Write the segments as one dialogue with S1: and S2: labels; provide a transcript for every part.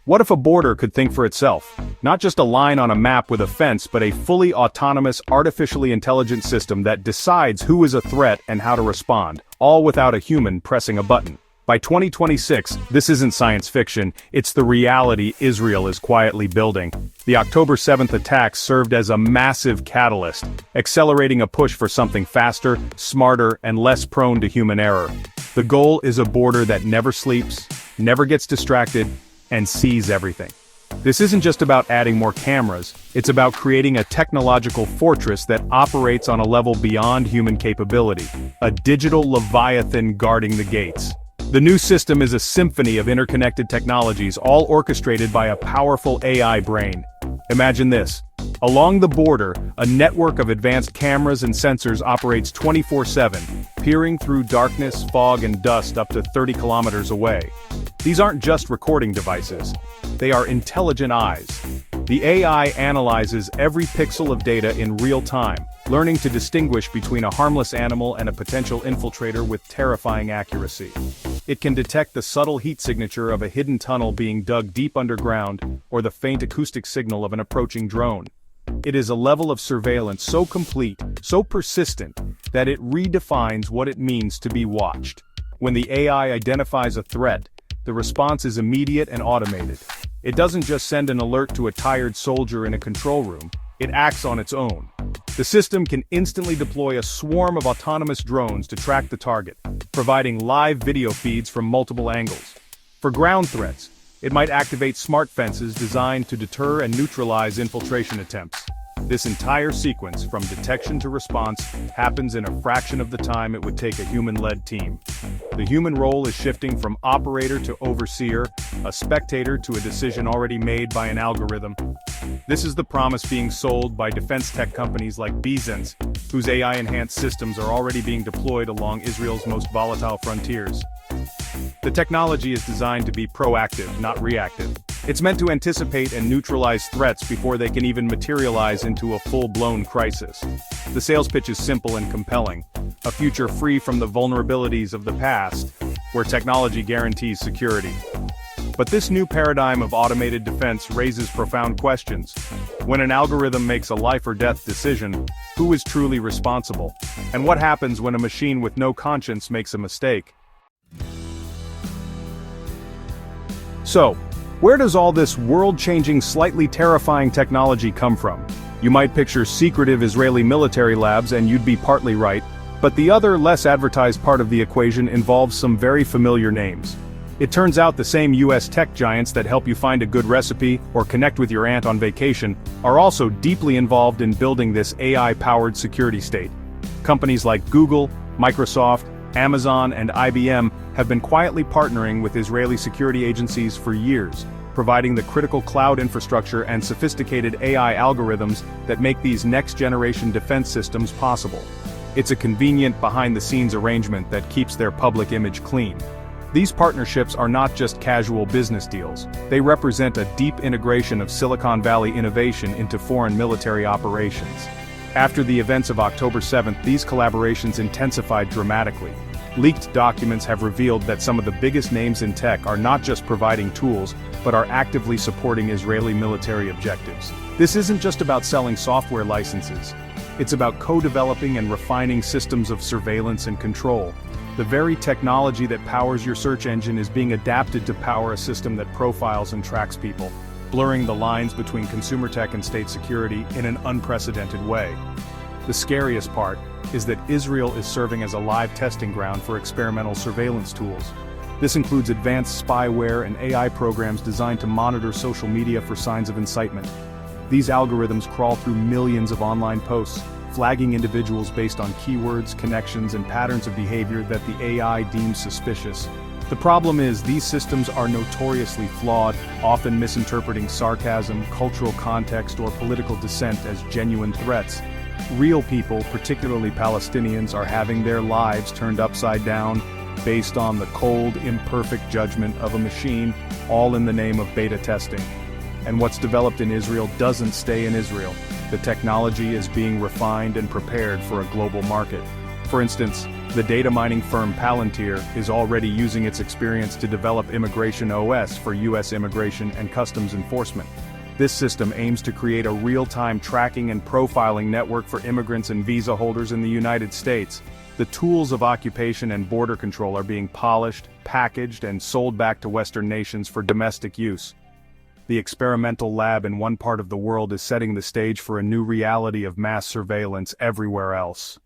S1: What if a border could think for itself? Not just a line on a map with a fence, but a fully autonomous, artificially intelligent system that decides who is a threat and how to respond, all without a human pressing a button. By 2026, this isn't science fiction, it's the reality Israel is quietly building. The October 7th attacks served as a massive catalyst, accelerating a push for something faster, smarter, and less prone to human error. The goal is a border that never sleeps, never gets distracted, and sees everything. This isn't just about adding more cameras, it's about creating a technological fortress that operates on a level beyond human capability, a digital leviathan guarding the gates. The new system is a symphony of interconnected technologies, all orchestrated by a powerful AI brain. Imagine this. Along the border, a network of advanced cameras and sensors operates 24/7, peering through darkness, fog, and dust up to 30 kilometers away. These aren't just recording devices. They are intelligent eyes. The AI analyzes every pixel of data in real time, learning to distinguish between a harmless animal and a potential infiltrator with terrifying accuracy. It can detect the subtle heat signature of a hidden tunnel being dug deep underground, or the faint acoustic signal of an approaching drone. It is a level of surveillance so complete, so persistent, that it redefines what it means to be watched. When the AI identifies a threat, the response is immediate and automated. It doesn't just send an alert to a tired soldier in a control room, it acts on its own. The system can instantly deploy a swarm of autonomous drones to track the target, providing live video feeds from multiple angles. For ground threats, it might activate smart fences designed to deter and neutralize infiltration attempts. This entire sequence, from detection to response, happens in a fraction of the time it would take a human-led team. The human role is shifting from operator to overseer, a spectator to a decision already made by an algorithm. This is the promise being sold by defense tech companies like Bezos, whose AI-enhanced systems are already being deployed along Israel's most volatile frontiers. The technology is designed to be proactive, not reactive. It's meant to anticipate and neutralize threats before they can even materialize into a full-blown crisis. The sales pitch is simple and compelling, a future free from the vulnerabilities of the past, where technology guarantees security. But this new paradigm of automated defense raises profound questions. When an algorithm makes a life-or-death decision, who is truly responsible? And what happens when a machine with no conscience makes a mistake? So, where does all this world-changing, slightly terrifying technology come from? You might picture secretive Israeli military labs and you'd be partly right, but the other, less advertised part of the equation involves some very familiar names. It turns out the same US tech giants that help you find a good recipe or connect with your aunt on vacation are also deeply involved in building this AI-powered security state. Companies like Google, Microsoft, Amazon, and IBM have been quietly partnering with Israeli security agencies for years, providing the critical cloud infrastructure and sophisticated AI algorithms that make these next-generation defense systems possible. It's a convenient behind-the-scenes arrangement that keeps their public image clean. These partnerships are not just casual business deals, they represent a deep integration of Silicon Valley innovation into foreign military operations. After the events of October 7th, these collaborations intensified dramatically. Leaked documents have revealed that some of the biggest names in tech are not just providing tools, but are actively supporting Israeli military objectives. This isn't just about selling software licenses. It's about co-developing and refining systems of surveillance and control. The very technology that powers your search engine is being adapted to power a system that profiles and tracks people, blurring the lines between consumer tech and state security in an unprecedented way. The scariest part is that Israel is serving as a live testing ground for experimental surveillance tools. This includes advanced spyware and AI programs designed to monitor social media for signs of incitement. These algorithms crawl through millions of online posts, flagging individuals based on keywords, connections, and patterns of behavior that the AI deems suspicious. The problem is these systems are notoriously flawed, often misinterpreting sarcasm, cultural context, or political dissent as genuine threats. Real people, particularly Palestinians, are having their lives turned upside down based on the cold, imperfect judgment of a machine, all in the name of beta testing. And what's developed in Israel doesn't stay in Israel. The technology is being refined and prepared for a global market. For instance, The data mining firm Palantir is already using its experience to develop Immigration OS for U.S. Immigration and Customs Enforcement. This system aims to create a real-time tracking and profiling network for immigrants and visa holders in the United States. The tools of occupation and border control are being polished, packaged, and sold back to Western nations for domestic use. The experimental lab in one part of the world is setting the stage for a new reality of mass surveillance everywhere else.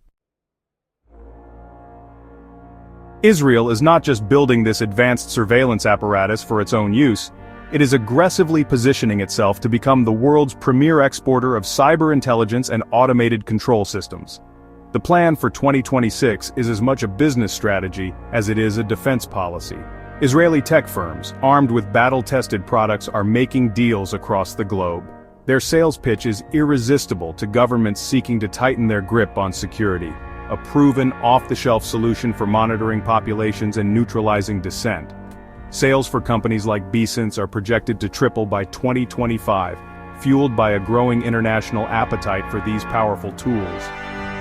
S1: Israel is not just building this advanced surveillance apparatus for its own use, it is aggressively positioning itself to become the world's premier exporter of cyber intelligence and automated control systems. The plan for 2026 is as much a business strategy as it is a defense policy. Israeli tech firms, armed with battle-tested products, are making deals across the globe. Their sales pitch is irresistible to governments seeking to tighten their grip on security. A proven, off-the-shelf solution for monitoring populations and neutralizing dissent. Sales for companies like Beesense are projected to triple by 2025, fueled by a growing international appetite for these powerful tools.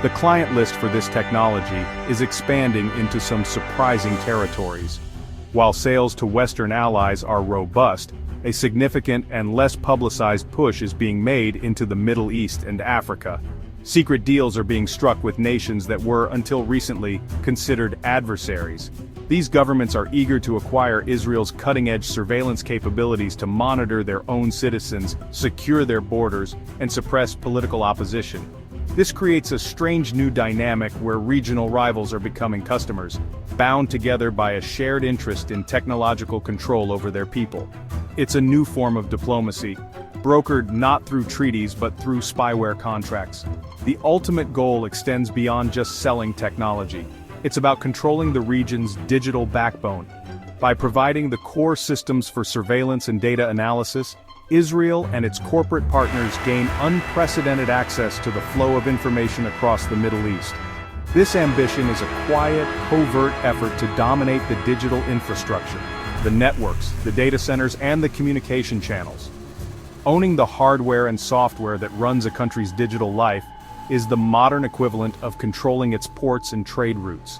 S1: The client list for this technology is expanding into some surprising territories. While sales to Western allies are robust, a significant and less publicized push is being made into the Middle East and Africa. Secret deals are being struck with nations that were, until recently, considered adversaries. These governments are eager to acquire Israel's cutting-edge surveillance capabilities to monitor their own citizens, secure their borders, and suppress political opposition. This creates a strange new dynamic where regional rivals are becoming customers, bound together by a shared interest in technological control over their people. It's a new form of diplomacy, brokered not through treaties but through spyware contracts. The ultimate goal extends beyond just selling technology. It's about controlling the region's digital backbone. By providing the core systems for surveillance and data analysis, Israel and its corporate partners gain unprecedented access to the flow of information across the Middle East. This ambition is a quiet, covert effort to dominate the digital infrastructure, the networks, the data centers, and the communication channels. Owning the hardware and software that runs a country's digital life is the modern equivalent of controlling its ports and trade routes.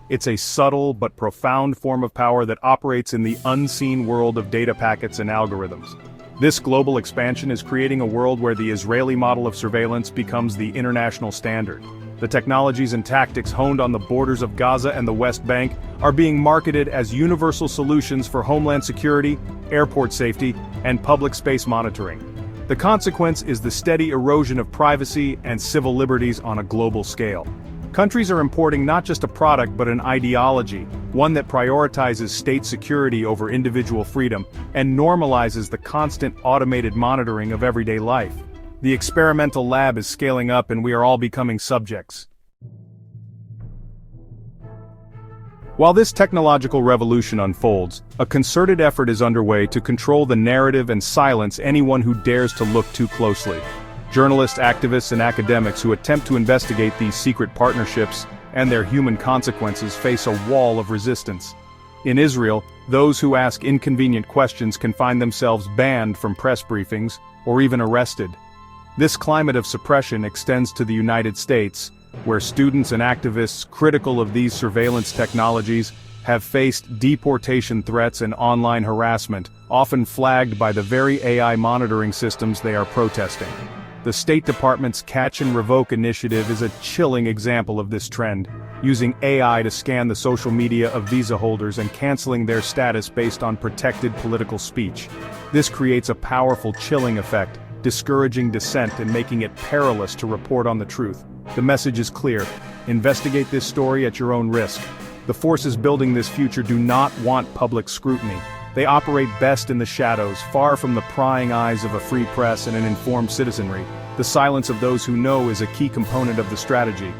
S1: It's a subtle but profound form of power that operates in the unseen world of data packets and algorithms. This global expansion is creating a world where the Israeli model of surveillance becomes the international standard. The technologies and tactics honed on the borders of Gaza and the West Bank are being marketed as universal solutions for homeland security, airport safety, and public space monitoring. The consequence is the steady erosion of privacy and civil liberties on a global scale. Countries are importing not just a product but an ideology, one that prioritizes state security over individual freedom and normalizes the constant automated monitoring of everyday life. The experimental lab is scaling up and we are all becoming subjects. While this technological revolution unfolds, a concerted effort is underway to control the narrative and silence anyone who dares to look too closely. Journalists, activists, and academics who attempt to investigate these secret partnerships and their human consequences face a wall of resistance. In Israel, those who ask inconvenient questions can find themselves banned from press briefings or even arrested. This climate of suppression extends to the United States, where students and activists critical of these surveillance technologies have faced deportation threats and online harassment, often flagged by the very AI monitoring systems they are protesting. The State Department's Catch and Revoke initiative is a chilling example of this trend, using AI to scan the social media of visa holders and canceling their status based on protected political speech. This creates a powerful chilling effect, discouraging dissent and making it perilous to report on the truth. The message is clear: investigate this story at your own risk. The forces building this future do not want public scrutiny. They operate best in the shadows, far from the prying eyes of a free press and an informed citizenry. The silence of those who know is a key component of the strategy.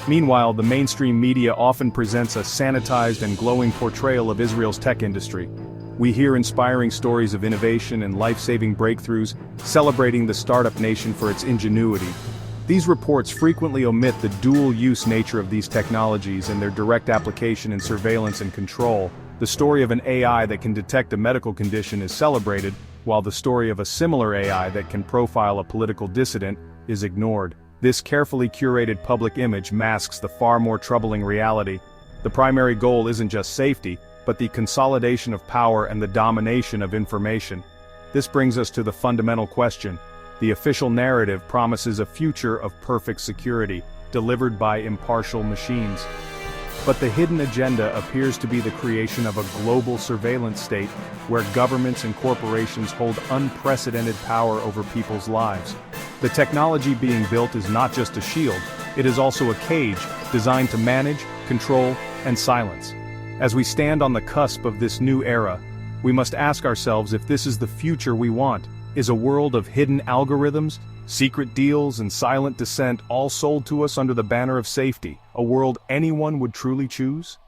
S1: Meanwhile, the mainstream media often presents a sanitized and glowing portrayal of Israel's tech industry. We hear inspiring stories of innovation and life-saving breakthroughs, celebrating the startup nation for its ingenuity. These reports frequently omit the dual-use nature of these technologies and their direct application in surveillance and control. The story of an AI that can detect a medical condition is celebrated, while the story of a similar AI that can profile a political dissident is ignored. This carefully curated public image masks the far more troubling reality: The primary goal isn't just safety, but the consolidation of power and the domination of information. This brings us to the fundamental question. The official narrative promises a future of perfect security, delivered by impartial machines. But the hidden agenda appears to be the creation of a global surveillance state, where governments and corporations hold unprecedented power over people's lives. The technology being built is not just a shield, it is also a cage, designed to manage, control, and silence. As we stand on the cusp of this new era, we must ask ourselves if this is the future we want. Is a world of hidden algorithms, secret deals, and silent dissent all sold to us under the banner of safety, a world anyone would truly choose?